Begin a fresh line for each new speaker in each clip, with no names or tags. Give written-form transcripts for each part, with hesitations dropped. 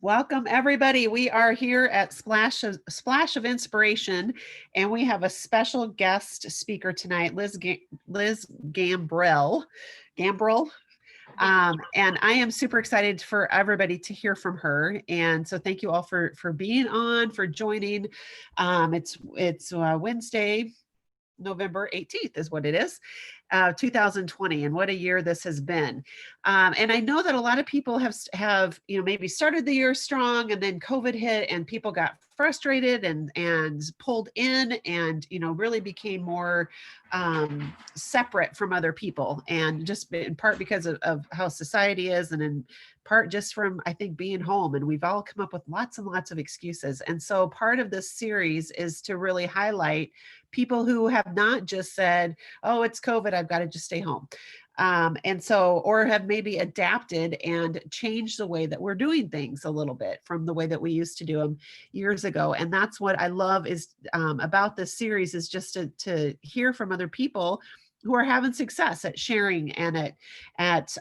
Welcome, everybody. We are here at Splash of Inspiration, and we have a special guest speaker tonight, Liz Gambrel. Gambrel. And I am super excited for everybody to hear from her. And so thank you all for being on, for joining. It's Wednesday, November 18th is what it is, 2020, and what a year this has been. And I know that a lot of people have maybe started the year strong, and then COVID hit, and people got frustrated and pulled in, and really became more separate from other people, and just in part because of how society is, and in part just from, I think, being home. And we've all come up with lots and lots of excuses. And so part of this series is to really highlight people who have not just said, oh, it's COVID, I've got to just stay home. Or have maybe adapted and changed the way that we're doing things a little bit from the way that we used to do them years ago. And that's what I love is about this series, is just to hear from other people who are having success at sharing and at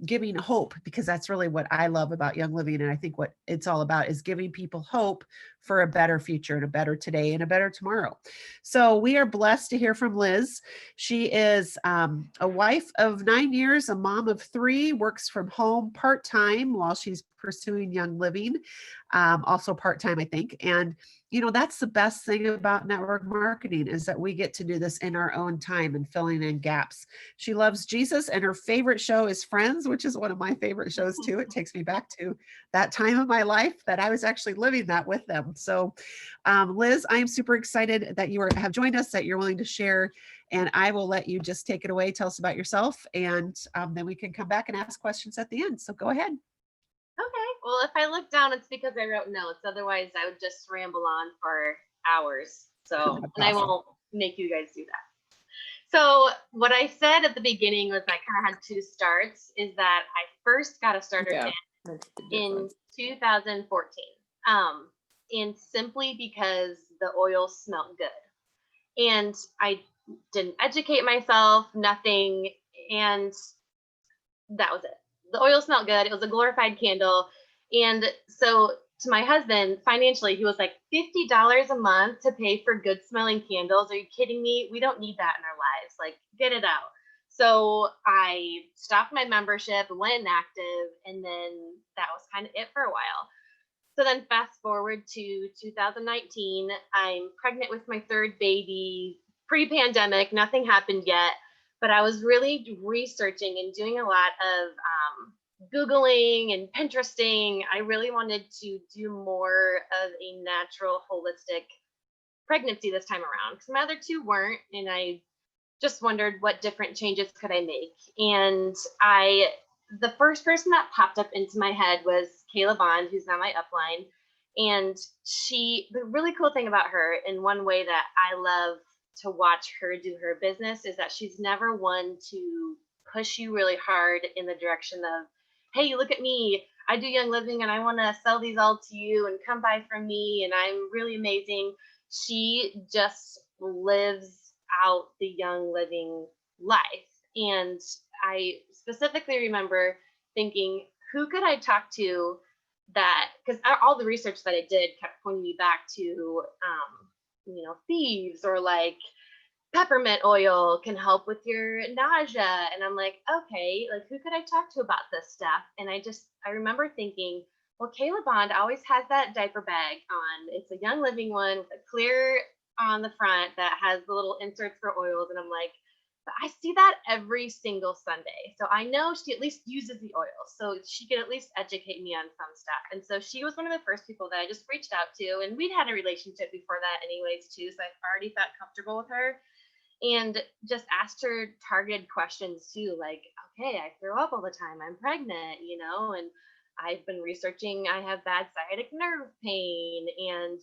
giving hope, because that's really what I love about Young Living. And I think what it's all about is giving people hope for a better future and a better today and a better tomorrow. So we are blessed to hear from Liz. She is a wife of 9 years, a mom of 3, works from home part-time while she's pursuing Young Living, also part-time, I think. And that's the best thing about network marketing, is that we get to do this in our own time and filling in gaps. She loves Jesus, and her favorite show is Friends, which is one of my favorite shows too. It takes me back to that time of my life that I was actually living that with them. So Liz, I am super excited that you have joined us, that you're willing to share, and I will let you just take it away. Tell us about yourself, and then we can come back and ask questions at the end. So go ahead.
Okay. Well, if I look down, it's because I wrote notes. Otherwise, I would just ramble on for hours. So, and I won't make you guys do that. So what I said at the beginning was I kind of had 2 starts, is that I first got a starter kit in 2014. And simply because the oil smelled good. And I didn't educate myself, nothing. And that was it. The oil smelled good. It was a glorified candle. And so to my husband, financially, he was like, $50 a month to pay for good smelling candles. Are you kidding me? We don't need that in our lives. Like, get it out. So I stopped my membership, went inactive, and then that was kind of it for a while. So then fast forward to 2019, I'm pregnant with my 3rd baby, pre-pandemic, nothing happened yet. But I was really researching and doing a lot of Googling and Pinteresting. I really wanted to do more of a natural, holistic pregnancy this time around, because my other 2 weren't. And I just wondered what different changes could I make. And the first person that popped up into my head was Kayla Bond, who's now my upline. And the really cool thing about her, in one way that I love to watch her do her business, is that she's never one to push you really hard in the direction of, hey, look at me, I do Young Living and I want to sell these all to you and come buy from me and I'm really amazing. She just lives out the Young Living life. And I specifically remember thinking, who could I talk to that, because all the research that I did kept pointing me back to thieves, or like peppermint oil can help with your nausea. And I'm like, okay, like who could I talk to about this stuff? And I remember thinking, well, Kayla Bond always has that diaper bag on. It's a Young Living one with a clear on the front that has the little inserts for oils. And I'm like, but I see that every single Sunday. So I know she at least uses the oil. So she could at least educate me on some stuff. And so she was one of the first people that I just reached out to. And we'd had a relationship before that anyways, too. So I already felt comfortable with her. And just asked her targeted questions too, like, okay, I throw up all the time, I'm pregnant, and I've been researching, I have bad sciatic nerve pain and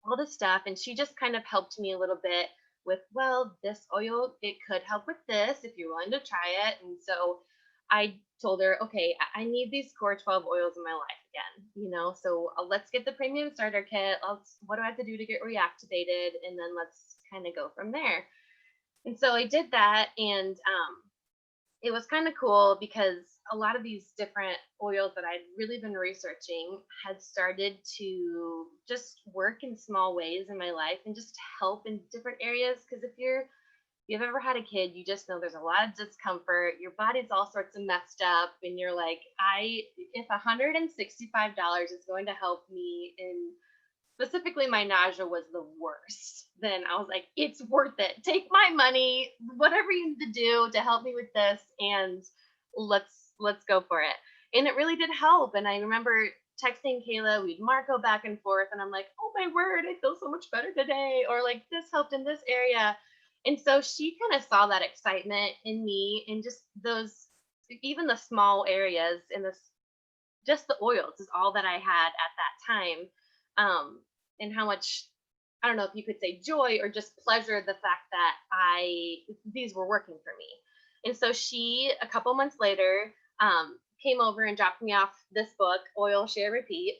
all this stuff. And she just kind of helped me a little bit with, well, this oil, it could help with this if you're willing to try it. And so I told her, okay, I need these core 12 oils in my life again, so let's get the premium starter kit. What do I have to do to get reactivated? And then let's kind of go from there. And so I did that. And it was kind of cool because a lot of these different oils that I'd really been researching had started to just work in small ways in my life and just help in different areas. Because if you've ever had a kid, you just know there's a lot of discomfort. Your body's all sorts of messed up, and you're like, if $165 is going to help me in specifically my nausea was the worst, then I was like, it's worth it. Take my money, whatever you need to do to help me with this, and let's go for it. And it really did help. And I remember texting Kayla, we'd Marco back and forth, and I'm like, oh my word, I feel so much better today, or like this helped in this area. And so she kind of saw that excitement in me, and just those, even the small areas in this, just the oils is all that I had at that time. And how much, I don't know if you could say joy or just pleasure, the fact that these were working for me. And so she, a couple months later, came over and dropped me off this book, Oil Share Repeat.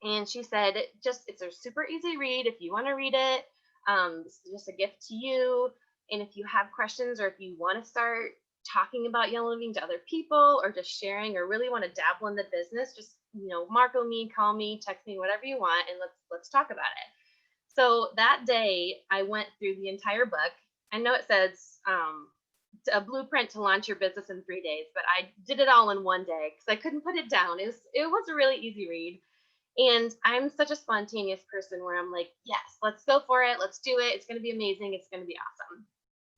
And she said, it's a super easy read. If you want to read it, this is just a gift to you. And if you have questions, or if you want to start talking about Young Living to other people, or just sharing, or really want to dabble in the business, just, Marco me, call me, text me, whatever you want, and let's talk about it. So that day I went through the entire book. I know it says a blueprint to launch your business in 3 days, but I did it all in one day because I couldn't put it down. It was a really easy read. And I'm such a spontaneous person where I'm like, yes, let's go for it. Let's do it. It's going to be amazing. It's going to be awesome.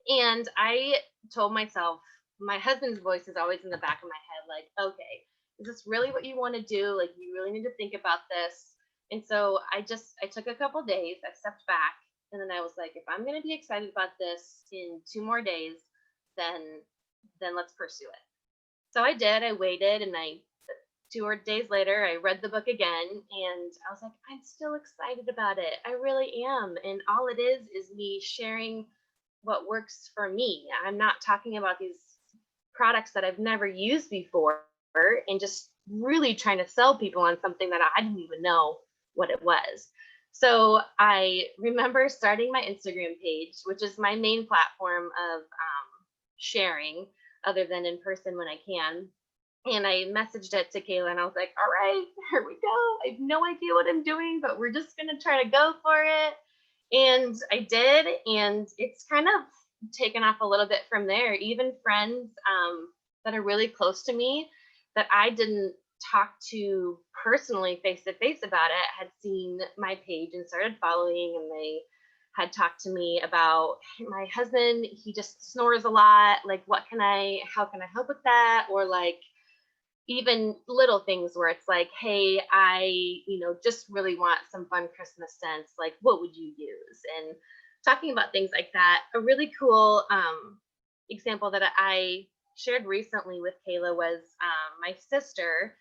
And I told myself, my husband's voice is always in the back of my head, like, okay, is this really what you want to do? Like, you really need to think about this. And so I took a couple days, I stepped back, and then I was like, if I'm going to be excited about this in 2 more days, then let's pursue it. So I did. I waited, and 2 days later, I read the book again, and I was like, I'm still excited about it. I really am. And all it is me sharing what works for me. I'm not talking about these products that I've never used before, and just really trying to sell people on something that I didn't even know what it was. So I remember starting my Instagram page, which is my main platform of sharing, other than in person when I can. And I messaged it to Kayla, and I was like, all right, here we go. I have no idea what I'm doing, but we're just going to try to go for it. And I did. And it's kind of taken off a little bit from there. Even friends that are really close to me that I didn't talk to personally face to face about it had seen my page and started following, and they had talked to me about, my husband, he just snores a lot. Like, how can I help with that? Or like, even little things where it's like, hey, I, just really want some fun Christmas scents. Like, what would you use? And talking about things like that. A really cool example that I shared recently with Kayla was my sister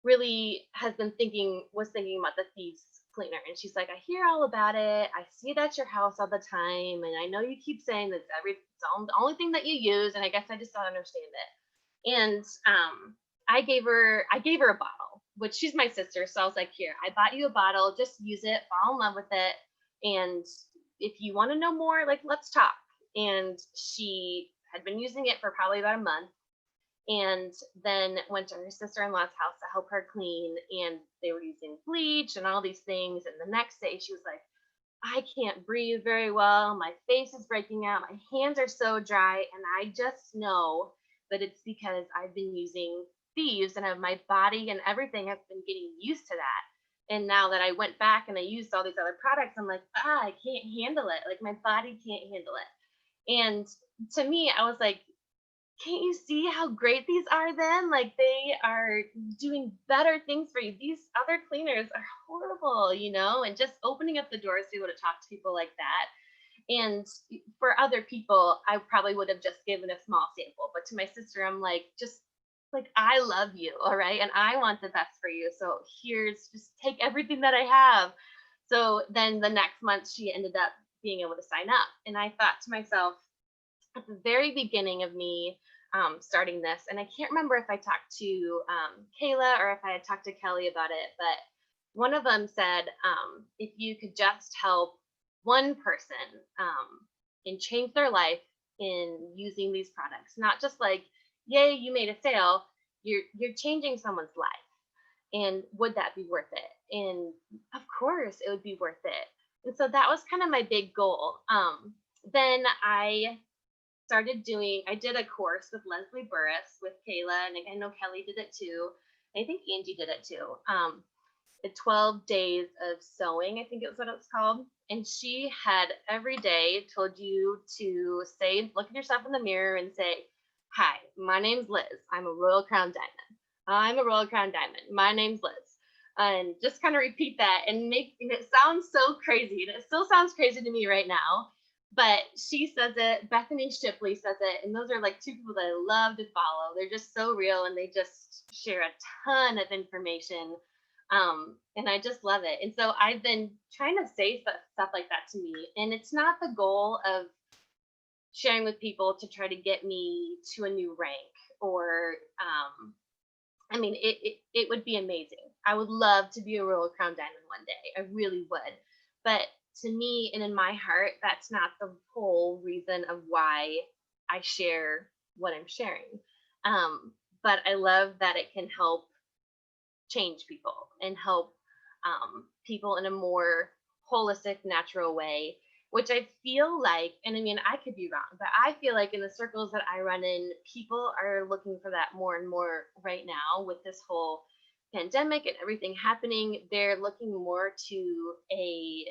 really was thinking about the thieves cleaner. And she's like, I hear all about it. I see it at your house all the time. And I know you keep saying that it's the only thing that you use. And I guess I just don't understand it. And I gave her a bottle, which she's my sister. So I was like, here, I bought you a bottle, just use it, fall in love with it. And if you want to know more, like, let's talk. And she had been using it for probably about a month, and then went to her sister-in-law's house to help her clean. And they were using bleach and all these things. And the next day she was like, I can't breathe very well. My face is breaking out. My hands are so dry. And I just know that it's because I've been using thieves, and my body and everything has been getting used to that. And now that I went back and I used all these other products, I'm like, I can't handle it. Like, my body can't handle it. And to me, I was like, can't you see how great these are then? Like, they are doing better things for you. These other cleaners are horrible, and just opening up the doors to be able to talk to people like that. And for other people, I probably would have just given a small sample. But to my sister, I'm like, just like, I love you, all right? And I want the best for you. So just take everything that I have. So then the next month, she ended up being able to sign up. And I thought to myself, at the very beginning of me starting this, and I can't remember if I talked to Kayla or if I had talked to Kelly about it, but one of them said, if you could just help one person and change their life in using these products, not just like yay, you made a sale. You're changing someone's life. And would that be worth it? And of course it would be worth it. And so that was kind of my big goal. Then I did a course with Leslie Burris with Kayla, and I know Kelly did it too. I think Angie did it too. The 12 days of sewing, I think it was what it was called. And she had every day told you to say, look at yourself in the mirror and say, hi, my name's Liz. I'm a Royal Crown Diamond. I'm a Royal Crown Diamond. My name's Liz. And just kind of repeat that and it sounds so crazy. And it still sounds crazy to me right now. But she says it, Bethany Shipley says it, and those are like two people that I love to follow. They're just so real and they just share a ton of information. And I just love it. And so I've been trying to say stuff like that to me. And it's not the goal of sharing with people to try to get me to a new rank or I mean, it would be amazing. I would love to be a Royal Crown Diamond one day. I really would. But to me and in my heart, that's not the whole reason of why I share what I'm sharing. But I love that it can help change people and help people in a more holistic, natural way, which I feel like, and I mean, I could be wrong, but I feel like in the circles that I run in, people are looking for that more and more right now with this whole pandemic and everything happening. They're looking more to a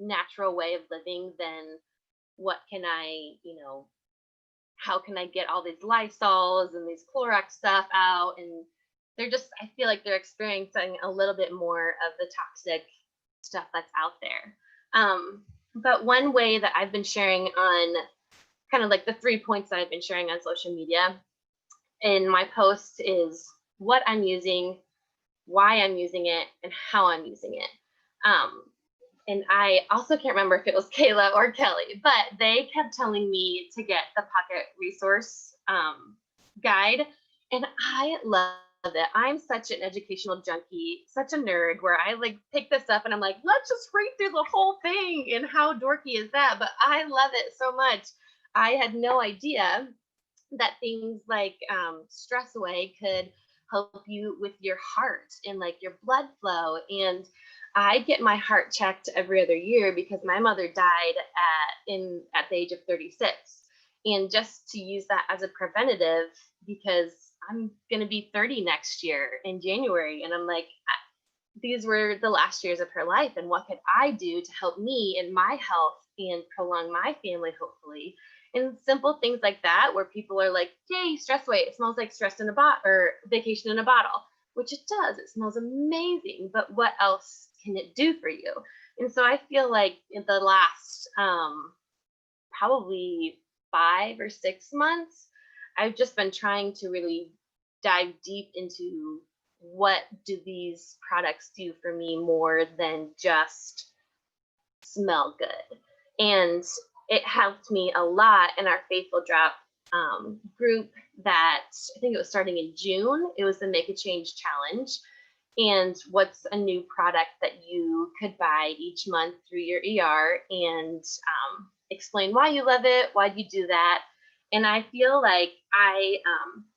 natural way of living than what can I, how can I get all these Lysols and these Clorox stuff out? And they're just, I feel like they're experiencing a little bit more of the toxic stuff that's out there. But one way that I've been sharing on kind of like the 3 points that I've been sharing on social media in my posts is what I'm using, why I'm using it, and how I'm using it. And I also can't remember if it was Kayla or Kelly, but they kept telling me to get the Pocket Resource guide. And I love it. I'm such an educational junkie, such a nerd where I like pick this up and I'm like, let's just read through the whole thing. And how dorky is that? But I love it so much. I had no idea that things like Stress Away could help you with your heart and like your blood flow. And I get my heart checked every other year because my mother died at the age of 36. And just to use that as a preventative, because I'm going to be 30 next year in January. And I'm like, these were the last years of her life. And what could I do to help me in my health and prolong my family, hopefully? And simple things like that, where people are like, yay, Stress Away. It smells like stress in a bottle or vacation in a bottle, which it does. It smells amazing. But what else can it do for you? And so I feel like in the last probably 5 or 6 months, I've just been trying to really dive deep into what do these products do for me more than just smell good. And it helped me a lot in our Faithful Drop group that I think it was starting in June. It was the Make a Change Challenge. And what's a new product that you could buy each month through your ER and explain why you love it, why you do that. And I feel like I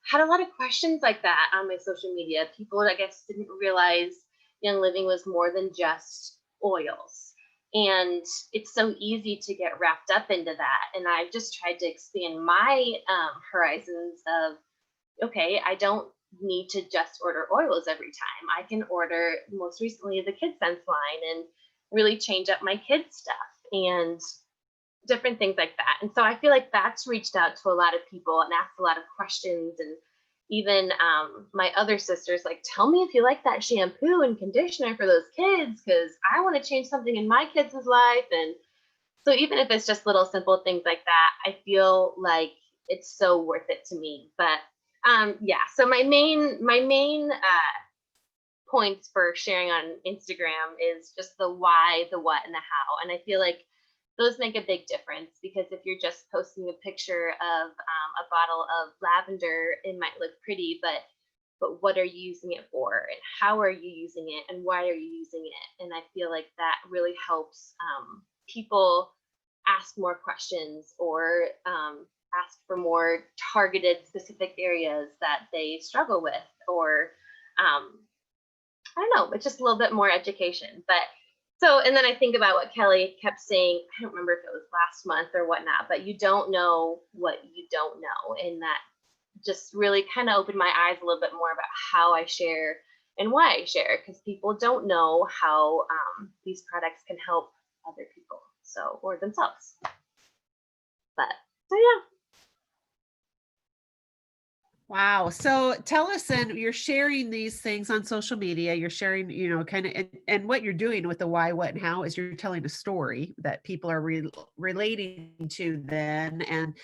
had a lot of questions like that on my social media. People, I guess, didn't realize Young Living was more than just oils. And it's so easy to get wrapped up into that. And I've just tried to expand my horizons of, okay, I don't need to just order oils every time. I can order, most recently, the Kids Sense line and really change up my kids' stuff and different things like that. And so I feel like that's reached out to a lot of people and asked a lot of questions. And even my other sisters like, tell me if you like that shampoo and conditioner for those kids, because I want to change something in my kids' life. And so even if it's just little simple things like that, I feel like it's so worth it to me. But yeah, so my main points for sharing on Instagram is just the why, the what, and the how. And I feel like those make a big difference, because if you're just posting a picture of a bottle of lavender, it might look pretty, but what are you using it for, and how are you using it, and why are you using it? And I feel like that really helps people ask more questions or ask for more targeted specific areas that they struggle with, or I don't know, it's just a little bit more education. But so, and then I think about what Kelly kept saying. I don't remember if it was last month or whatnot, but you don't know what you don't know. And that just really kind of opened my eyes a little bit more about how I share and why I share, because people don't know how these products can help other people, so, or themselves. But so yeah.
Wow. So tell us then, you're sharing these things on social media, you're sharing, you know, kind of, and what you're doing with the why, what, and how is you're telling a story that people are relating to then. And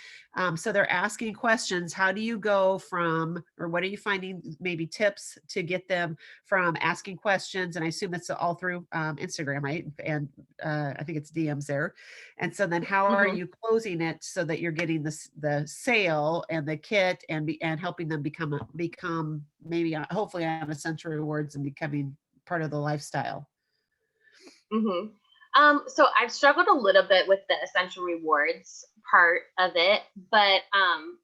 so they're asking questions. How do you go from, or what are you finding maybe tips to get them from asking questions? And I assume that's all through Instagram, right? And I think it's DMs there. And so then how are you closing it so that you're getting the sale and the kit and helping them become maybe hopefully on Essential Rewards and becoming part of the lifestyle?
So I've struggled a little bit with the Essential Rewards part of it, but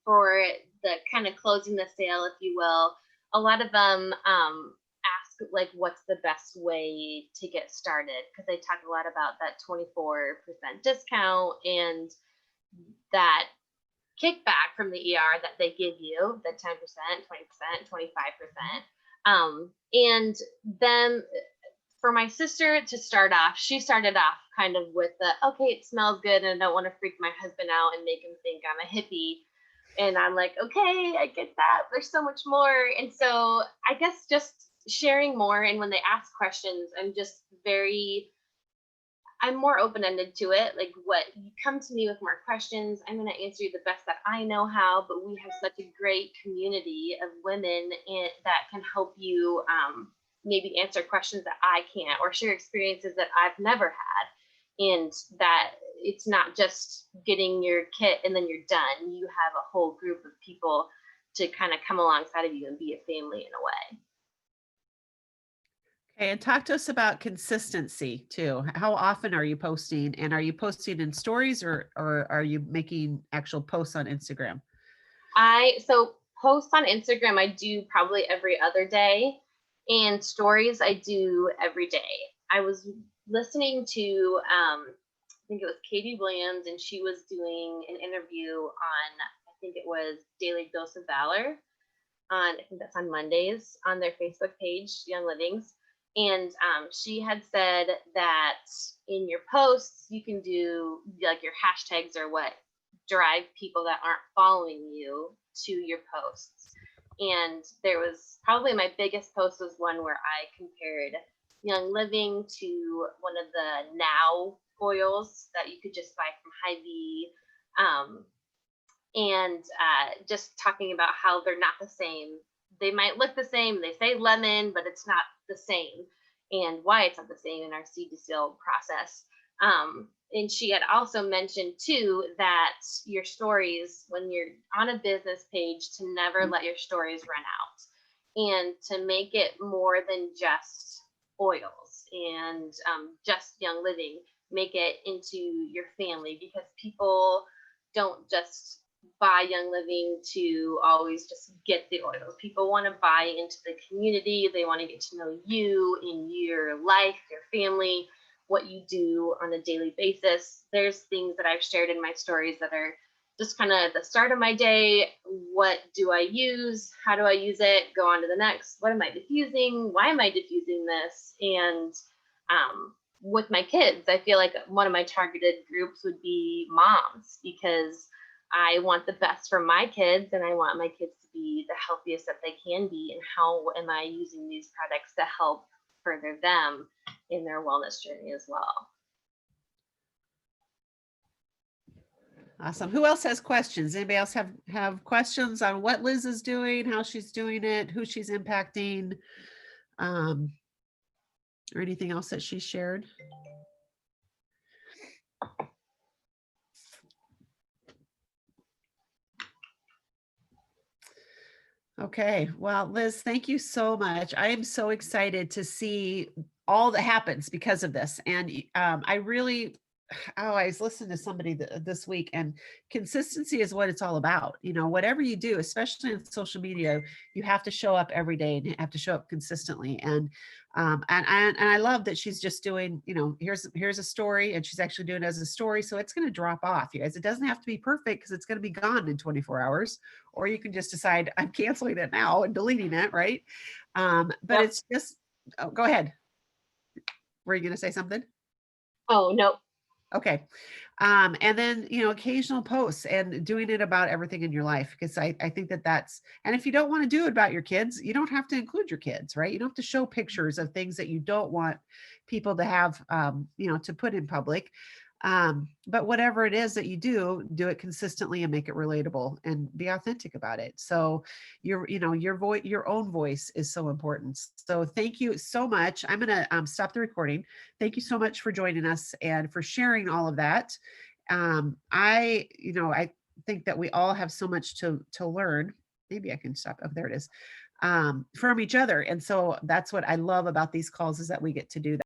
for the kind of closing the sale, if you will, a lot of them ask like, what's the best way to get started? Because they talk a lot about that 24% discount and that kickback from the ER that they give you, the 10%, 20%, 25%. And then for my sister to start off, she started off kind of with the, okay, it smells good and I don't want to freak my husband out and make him think I'm a hippie. And I'm like, okay, I get that. There's so much more. And so I guess just sharing more. And when they ask questions, I'm more open-ended to it. Like, what you come to me with more questions, I'm going to answer you the best that I know how, but we have such a great community of women that can help you maybe answer questions that I can't, or share experiences that I've never had. And that it's not just getting your kit and then you're done. You have a whole group of people to kind of come alongside of you and be a family in a way.
Okay, and talk to us about consistency too. How often are you posting, and are you posting in stories or are you making actual posts on Instagram?
So posts on Instagram, I do probably every other day, and stories I do every day. I was listening to, I think it was Katie Williams, and she was doing an interview on, I think it was Daily Dose of Valor I think that's on Mondays on their Facebook page, Young Livings. And she had said that in your posts, you can do like your hashtags or what drive people that aren't following you to your posts. And there was probably my biggest post was one where I compared Young Living to one of the Now oils that you could just buy from Hy-Vee. And just talking about how they're not the same. They might look the same. They say lemon, but it's not the same, and why it's not the same in our seed to seal process. And she had also mentioned too that your stories, when you're on a business page, to never let your stories run out, and to make it more than just oils and just Young Living. Make it into your family, because people don't just buy Young Living to always just get the oils. People want to buy into the community. They want to get to know you in your life, your family, what you do on a daily basis. There's things that I've shared in my stories that are just kind of the start of my day. What do I use? How do I use it? Go on to the next. What am I diffusing? Why am I diffusing this? And with my kids, I feel like one of my targeted groups would be moms, because I want the best for my kids, and I want my kids to be the healthiest that they can be. And how am I using these products to help further them in their wellness journey as well?
Awesome. Who else has questions? Anybody else have questions on what Liz is doing, how she's doing it, who she's impacting, or anything else that she shared? Okay. Well, Liz, thank you so much. I am so excited to see all that happens because of this. And I really I was listening to somebody this week, and consistency is what it's all about. Whatever you do, especially in social media, you have to show up every day and you have to show up consistently. And I love that she's just doing, here's a story, and she's actually doing it as a story. So it's going to drop off, you guys. It doesn't have to be perfect because it's going to be gone in 24 hours, or you can just decide I'm canceling it now and deleting it. Right. But
Yep.
it's just, oh, go ahead. Were you going to say something?
Oh, no.
Okay. And then, occasional posts and doing it about everything in your life, because I think and if you don't want to do it about your kids, you don't have to include your kids, right? You don't have to show pictures of things that you don't want people to have, to put in public. But whatever it is that you do it consistently and make it relatable and be authentic about it. So your own voice is so important. So thank you so much. I'm going to stop the recording. Thank you so much for joining us and for sharing all of that. I think that we all have so much to learn. Maybe I can stop. Oh, there it is. From each other. And so that's what I love about these calls, is that we get to do that.